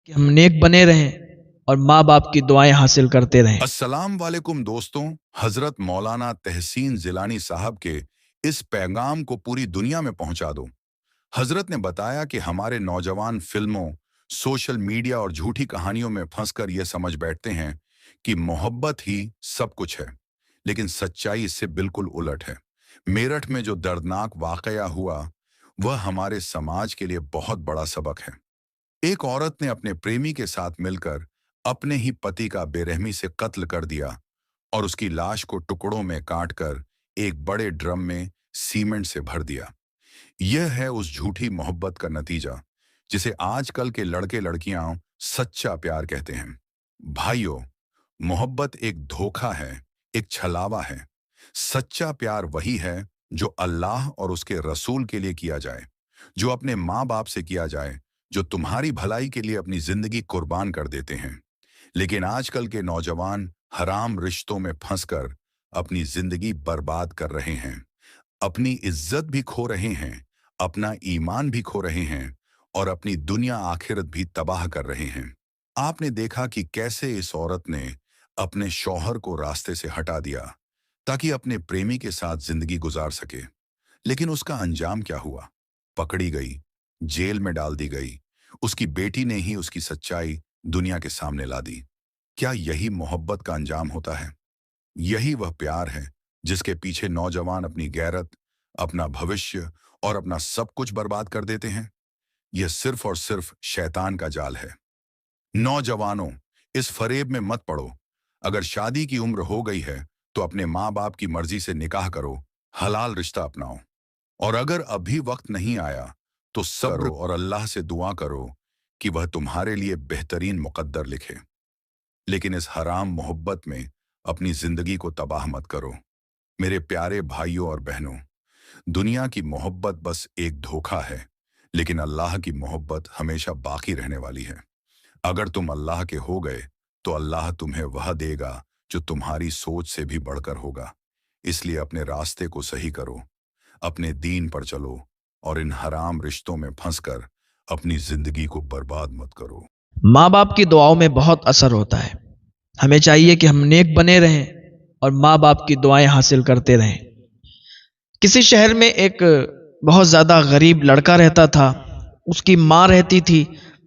کہ ہم نیک بنے رہیں اور ماں باپ کی دعائیں حاصل کرتے رہیں۔ السلام علیکم دوستوں، حضرت مولانا تحسین زیلانی صاحب کے اس پیغام کو پوری دنیا میں پہنچا دو۔ حضرت نے بتایا کہ ہمارے نوجوان فلموں، سوشل میڈیا اور جھوٹی کہانیوں میں پھنس کر یہ سمجھ بیٹھتے ہیں کہ محبت ہی سب کچھ ہے، لیکن سچائی اس سے بالکل الٹ ہے۔ میرٹھ میں جو دردناک واقعہ ہوا وہ ہمارے سماج کے لیے بہت بڑا سبق ہے۔ ایک عورت نے اپنے پریمی کے ساتھ مل کر اپنے ہی پتی کا بے رحمی سے قتل کر دیا اور اس کی لاش کو ٹکڑوں میں کاٹ کر ایک بڑے ڈرم میں سیمنٹ سے بھر دیا۔ یہ ہے اس جھوٹی محبت کا نتیجہ جسے آج کل کے لڑکے لڑکیاں سچا پیار کہتے ہیں۔ بھائیو، محبت ایک دھوکہ ہے، ایک چھلاوا ہے۔ سچا پیار وہی ہے جو اللہ اور اس کے رسول کے لیے کیا جائے، جو اپنے ماں باپ سے کیا جائے، جو تمہاری بھلائی کے لیے اپنی زندگی قربان کر دیتے ہیں۔ لیکن آج کل کے نوجوان حرام رشتوں میں پھنس کر اپنی زندگی برباد کر رہے ہیں، اپنی عزت بھی کھو رہے ہیں، اپنا ایمان بھی کھو رہے ہیں اور اپنی دنیا آخرت بھی تباہ کر رہے ہیں۔ آپ نے دیکھا کہ کیسے اس عورت نے اپنے شوہر کو راستے سے ہٹا دیا تاکہ اپنے پریمی کے ساتھ زندگی گزار سکے، لیکن اس کا انجام کیا ہوا؟ پکڑی گئی، جیل میں ڈال دی گئی۔ اس کی بیٹی نے ہی اس کی سچائی دنیا کے سامنے لا دی۔ کیا یہی محبت کا انجام ہوتا ہے؟ یہی وہ پیار ہے جس کے پیچھے نوجوان اپنی غیرت، اپنا بھوشیہ اور اپنا سب کچھ برباد کر دیتے ہیں؟ یہ صرف اور صرف شیطان کا جال ہے۔ نوجوانوں، اس فریب میں مت پڑو۔ اگر شادی کی عمر ہو گئی ہے تو اپنے ماں باپ کی مرضی سے نکاح کرو، حلال رشتہ اپناؤ، اور اگر ابھی وقت نہیں آیا تو صبر کرو اور اللہ سے دعا کرو کہ وہ تمہارے لیے بہترین مقدر لکھے۔ لیکن اس حرام محبت میں اپنی زندگی کو تباہ مت کرو۔ میرے پیارے بھائیوں اور بہنوں، دنیا کی محبت بس ایک دھوکہ ہے، لیکن اللہ کی محبت ہمیشہ باقی رہنے والی ہے۔ اگر تم اللہ کے ہو گئے تو اللہ تمہیں وہ دے گا جو تمہاری سوچ سے بھی بڑھ کر ہوگا۔ اس لیے اپنے راستے کو صحیح کرو، اپنے دین پر چلو اور ان حرام رشتوں میں پھنس کر اپنی زندگی کو برباد مت کرو۔ ماں باپ کی دعاؤں میں بہت اثر ہوتا ہے۔ ہمیں چاہیے کہ ہم نیک بنے رہیں اور ماں باپ کی دعائیں حاصل کرتے رہیں۔ کسی شہر میں ایک بہت زیادہ غریب لڑکا رہتا تھا۔ اس کی ماں رہتی تھی،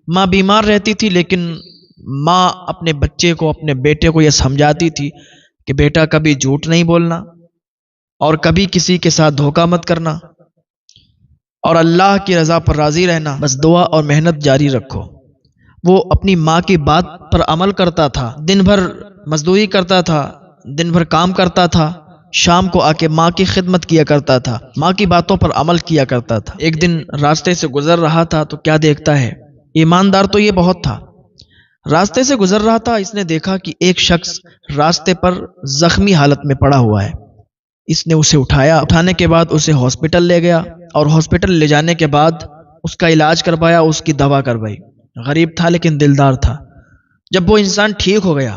ماں بیمار رہتی تھی، لیکن ماں اپنے بچے کو، اپنے بیٹے کو یہ سمجھاتی تھی کہ بیٹا کبھی جھوٹ نہیں بولنا اور کبھی کسی کے ساتھ دھوکہ مت کرنا اور اللہ کی رضا پر راضی رہنا، بس دعا اور محنت جاری رکھو۔ وہ اپنی ماں کی بات پر عمل کرتا تھا، دن بھر مزدوری کرتا تھا، دن بھر کام کرتا تھا، شام کو آ کے ماں کی خدمت کیا کرتا تھا، ماں کی باتوں پر عمل کیا کرتا تھا۔ ایک دن راستے سے گزر رہا تھا تو کیا دیکھتا ہے، ایماندار تو یہ بہت تھا، راستے سے گزر رہا تھا، اس نے دیکھا کہ ایک شخص راستے پر زخمی حالت میں پڑا ہوا ہے۔ اس نے اسے اٹھایا، اٹھانے کے بعد اسے ہاسپٹل لے گیا اور ہاسپٹل لے جانے کے بعد اس کا علاج کروایا، اس کی دوا کروائی۔ غریب تھا لیکن دلدار تھا۔ جب وہ انسان ٹھیک ہو گیا،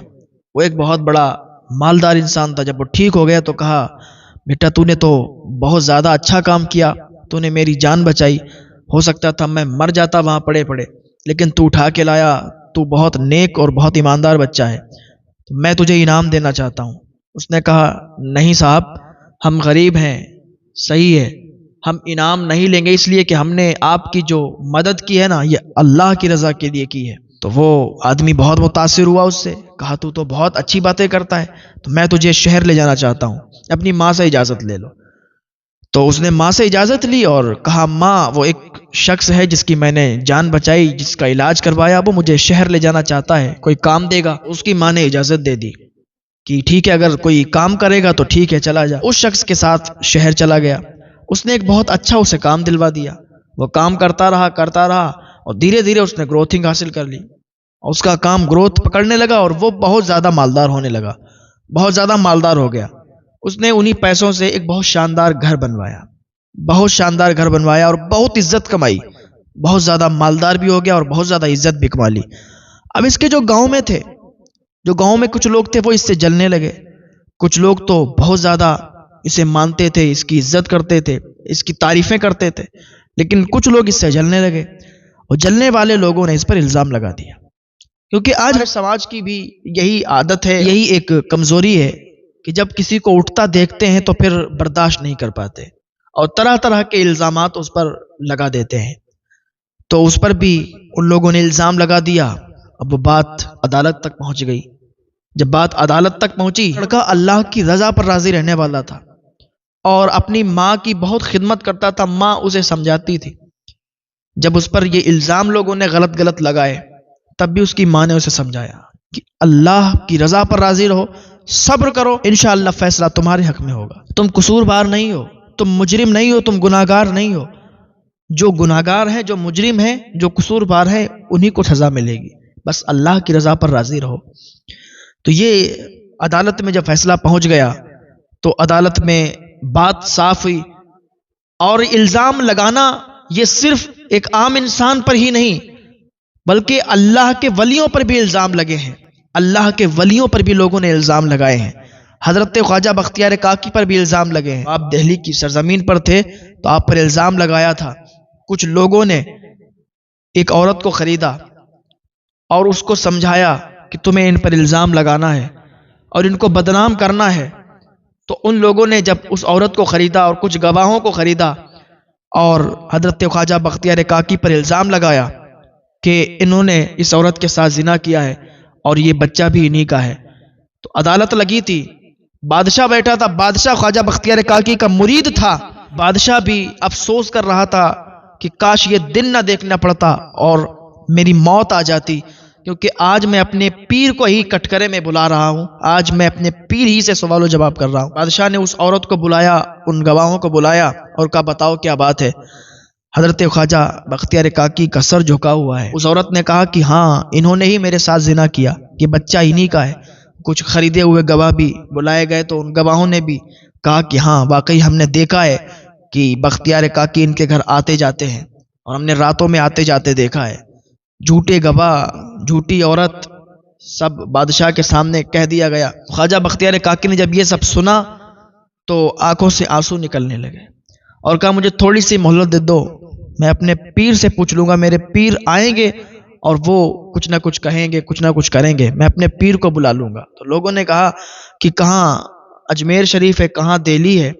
وہ ایک بہت بڑا مالدار انسان تھا، جب وہ ٹھیک ہو گیا تو کہا، بیٹا تو نے تو بہت زیادہ اچھا کام کیا، تو نے میری جان بچائی، ہو سکتا تھا میں مر جاتا وہاں پڑے پڑے، لیکن تو اٹھا کے لایا، تو بہت نیک اور بہت ایماندار بچہ ہے، تو میں تجھے انعام دینا چاہتا ہوں۔ اس نے کہا، نہیں صاحب، ہم غریب ہیں، صحیح ہے، ہم انعام نہیں لیں گے، اس لیے کہ ہم نے آپ کی جو مدد کی ہے نا، یہ اللہ کی رضا کے لیے کی ہے۔ تو وہ آدمی بہت متاثر ہوا اس سے، کہا تو بہت اچھی باتیں کرتا ہے، تو میں تجھے شہر لے جانا چاہتا ہوں، اپنی ماں سے اجازت لے لو۔ تو اس نے ماں سے اجازت لی اور کہا، ماں، وہ ایک شخص ہے جس کی میں نے جان بچائی، جس کا علاج کروایا، وہ مجھے شہر لے جانا چاہتا ہے، کوئی کام دے گا؟ اس کی ماں نے اجازت دے دی کہ ٹھیک ہے، اگر کوئی کام کرے گا تو ٹھیک ہے، چلا جا۔ اس شخص کے ساتھ شہر چلا گیا۔ اس نے ایک بہت اچھا اسے کام دلوا دیا، وہ کام کرتا رہا اور دھیرے دھیرے اس نے گروتھنگ حاصل کر لی، اس کا کام گروتھ پکڑنے لگا اور وہ بہت زیادہ مالدار ہونے لگا، بہت زیادہ مالدار ہو گیا۔ اس نے انہی پیسوں سے ایک بہت شاندار گھر بنوایا اور بہت عزت کمائی، بہت زیادہ مالدار بھی ہو گیا اور بہت زیادہ عزت بھی کما لی۔ اب اس کے جو گاؤں میں کچھ لوگ تھے وہ اس سے جلنے لگے، کچھ لوگ تو بہت زیادہ اسے مانتے تھے، اس کی عزت کرتے تھے، اس کی تعریفیں کرتے تھے، لیکن کچھ لوگ اس سے جلنے لگے اور جلنے والے لوگوں نے اس پر الزام لگا دیا کیونکہ آج سماج کی بھی یہی عادت ہے، یہی ایک کمزوری ہے کہ جب کسی کو اٹھتا دیکھتے ہیں تو پھر برداشت نہیں کر پاتے اور طرح طرح کے الزامات اس پر لگا دیتے ہیں۔ تو اس پر بھی ان لوگوں نے الزام لگا دیا۔ اب وہ بات عدالت تک پہنچ گئی۔ جب بات عدالت تک پہنچی، لڑکا اللہ کی رضا پر راضی رہنے والا تھا اور اپنی ماں کی بہت خدمت کرتا تھا، ماں اسے سمجھاتی تھی۔ جب اس پر یہ الزام لوگوں نے غلط لگائے، تب بھی اس کی ماں نے اسے سمجھایا کہ اللہ کی رضا پر راضی رہو، صبر کرو، انشاءاللہ فیصلہ تمہارے حق میں ہوگا۔ تم قصوروار نہیں ہو، تم مجرم نہیں ہو، تم گناہگار نہیں ہو۔ جو گناہگار ہیں، جو مجرم ہیں، جو قصوروار ہیں، انہی کو سزا ملے گی، بس اللہ کی رضا پر راضی رہو۔ تو یہ عدالت میں جب فیصلہ پہنچ گیا تو عدالت میں بات صاف ہوئی، اور الزام لگانا یہ صرف ایک عام انسان پر ہی نہیں بلکہ اللہ کے ولیوں پر بھی الزام لگے ہیں۔ اللہ کے ولیوں پر بھی لوگوں نے الزام لگائے ہیں۔ حضرت خواجہ بختیار کاکی پر بھی الزام لگے ہیں۔ آپ دہلی کی سرزمین پر تھے تو آپ پر الزام لگایا تھا۔ کچھ لوگوں نے ایک عورت کو خریدا اور اس کو سمجھایا کہ تمہیں ان پر الزام لگانا ہے اور ان کو بدنام کرنا ہے۔ تو ان لوگوں نے جب اس عورت کو خریدا اور کچھ گواہوں کو خریدا اور حضرت خواجہ بختیار کاکی پر الزام لگایا کہ انہوں نے اس عورت کے ساتھ زنا کیا ہے اور یہ بچہ بھی انہی کا ہے، تو عدالت لگی تھی، بادشاہ بیٹھا تھا، بادشاہ خواجہ بختیار کاکی کا مرید تھا۔ بادشاہ بھی افسوس کر رہا تھا کہ کاش یہ دن نہ دیکھنا پڑتا اور میری موت آ جاتی، کیونکہ آج میں اپنے پیر کو ہی کٹکرے میں بلا رہا ہوں، آج میں اپنے پیر ہی سے سوال و جواب کر رہا ہوں۔ بادشاہ نے اس عورت کو بلایا، ان گواہوں کو بلایا اور کہا بتاؤ کیا بات ہے۔ حضرت خواجہ بختیار کاکی کا سر جھکا ہوا ہے۔ اس عورت نے کہا کہ ہاں انہوں نے ہی میرے ساتھ زنا کیا، یہ بچہ انہی کا ہے۔ کچھ خریدے ہوئے گواہ بھی بلائے گئے تو ان گواہوں نے بھی کہا کہ ہاں واقعی ہم نے دیکھا ہے کہ بختیار کاکی ان کے گھر آتے جاتے ہیں اور ہم نے راتوں میں آتے جاتے دیکھا ہے۔ جھوٹے گواہ، جھوٹی عورت، سب بادشاہ کے سامنے کہہ دیا گیا۔ خواجہ بختیار کاکی نے جب یہ سب سنا تو آنکھوں سے آنسو نکلنے لگے اور کہا مجھے تھوڑی سی مہلت دے دو، میں اپنے پیر سے پوچھ لوں گا، میرے پیر آئیں گے اور وہ کچھ نہ کچھ کہیں گے، کچھ نہ کچھ کریں گے، میں اپنے پیر کو بلا لوں گا۔ تو لوگوں نے کہا کہ کہاں اجمیر شریف ہے، کہاں دہلی ہے،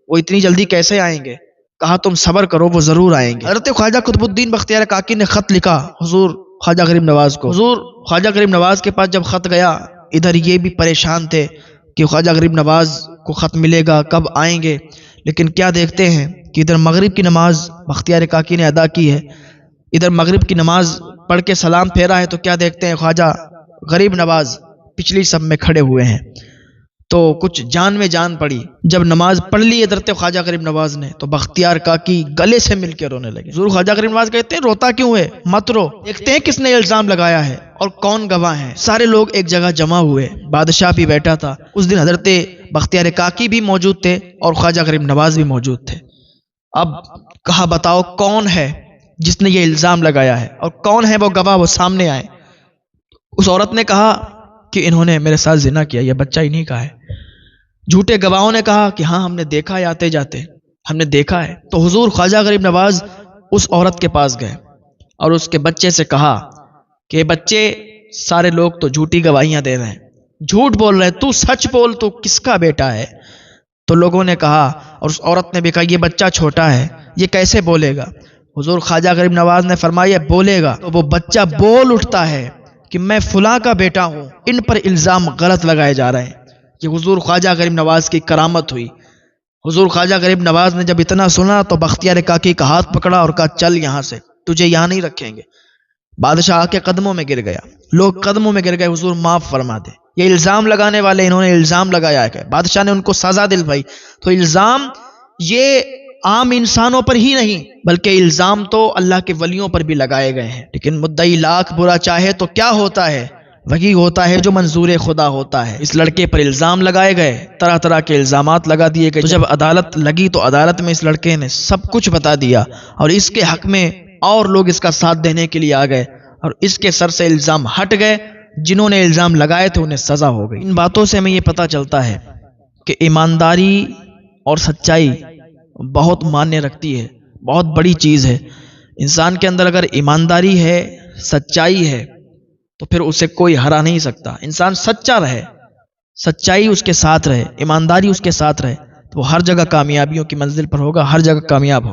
وہ اتنی جلدی کیسے آئیں گے؟ کہا تم صبر کرو، وہ ضرور آئیں گے۔ حضرت خواجہ قطب الدین بختیار کاکی نے خط لکھا حضور خواجہ غریب نواز کو۔ حضور خواجہ غریب نواز کے پاس جب خط گیا، ادھر یہ بھی پریشان تھے کہ خواجہ غریب نواز کو خط ملے گا، کب آئیں گے، لیکن کیا دیکھتے ہیں کہ ادھر مغرب کی نماز بختیار کاکی نے ادا کی ہے، ادھر مغرب کی نماز پڑھ کے سلام پھیرا ہے، تو کیا دیکھتے ہیں خواجہ غریب نواز پچھلی صف میں کھڑے ہوئے ہیں۔ تو کچھ جان میں جان پڑی۔ جب نماز پڑھ لی حضرت خواجہ غریب نواز نے تو بختیار کاکی گلے سے مل کے رونے لگے۔ حضور خواجہ غریب نواز کہتے ہیں روتا کیوں ہے؟ مت رو، دیکھتے ہیں کس نے الزام لگایا ہے اور کون گواہ ہیں۔ سارے لوگ ایک جگہ جمع ہوئے، بادشاہ بھی بیٹھا تھا۔ اس دن حضرت بختیار کاکی بھی موجود تھے اور خواجہ غریب نواز بھی موجود تھے۔ اب کہا بتاؤ کون ہے جس نے یہ الزام لگایا ہے اور کون ہے وہ گواہ، وہ سامنے آئے۔ اس عورت نے کہا کہ انہوں نے میرے ساتھ زنا کیا، یہ بچہ انہی کا ہے۔ جھوٹے گواہوں نے کہا کہ ہاں ہم نے دیکھا ہے، آتے جاتے ہم نے دیکھا ہے۔ تو حضور خواجہ غریب نواز اس عورت کے پاس گئے اور اس کے بچے سے کہا کہ بچے سارے لوگ تو جھوٹی گواہیاں دے رہے ہیں، جھوٹ بول رہے ہیں، تو سچ بول، تو کس کا بیٹا ہے؟ تو لوگوں نے کہا اور اس عورت نے بھی کہا یہ بچہ چھوٹا ہے، یہ کیسے بولے گا؟ حضور خواجہ غریب نواز نے فرمایا بولے گا۔ تو وہ بچہ بول اٹھتا ہے کہ میں فلاں کا بیٹا ہوں، ان پر الزام غلط لگائے جا رہے ہیں۔ یہ حضور خواجہ غریب نواز کی کرامت ہوئی۔ حضور خواجہ غریب نواز نے جب اتنا سنا تو بختیار کاکی کا ہاتھ پکڑا اور کہا چل یہاں سے، تجھے یہاں نہیں رکھیں گے۔ بادشاہ کے قدموں میں گر گیا، لوگ قدموں میں گر گئے، حضور معاف فرما دے، یہ الزام لگانے والے انہوں نے الزام لگایا ہے۔ بادشاہ نے ان کو سزا دلوائی۔ تو الزام یہ عام انسانوں پر ہی نہیں بلکہ الزام تو اللہ کے ولیوں پر بھی لگائے گئے ہیں۔ لیکن مدعی لاکھ برا چاہے تو کیا ہوتا ہے؟ وہی ہوتا ہے جو منظور خدا ہوتا ہے۔ اس لڑکے پر الزام لگائے گئے، طرح طرح کے الزامات لگا دیے گئے۔ تو جب عدالت لگی تو عدالت میں اس لڑکے نے سب کچھ بتا دیا اور اس کے حق میں اور لوگ اس کا ساتھ دینے کے لیے آ گئے اور اس کے سر سے الزام ہٹ گئے۔ جنہوں نے الزام لگائے تھے انہیں سزا ہو گئی۔ ان باتوں سے ہمیں یہ پتہ چلتا ہے کہ ایمانداری اور سچائی بہت معنی رکھتی ہے، بہت بڑی چیز ہے۔ انسان کے اندر اگر ایمانداری ہے، سچائی ہے تو پھر اسے کوئی ہرا نہیں سکتا. انسان سچا رہے، سچائی اس کے ساتھ رہے، ایمانداری اس کے ساتھ رہے، تو وہ ہر جگہ کامیابیوں کی منزل پر ہوگا، ہر جگہ کامیاب ہوگا.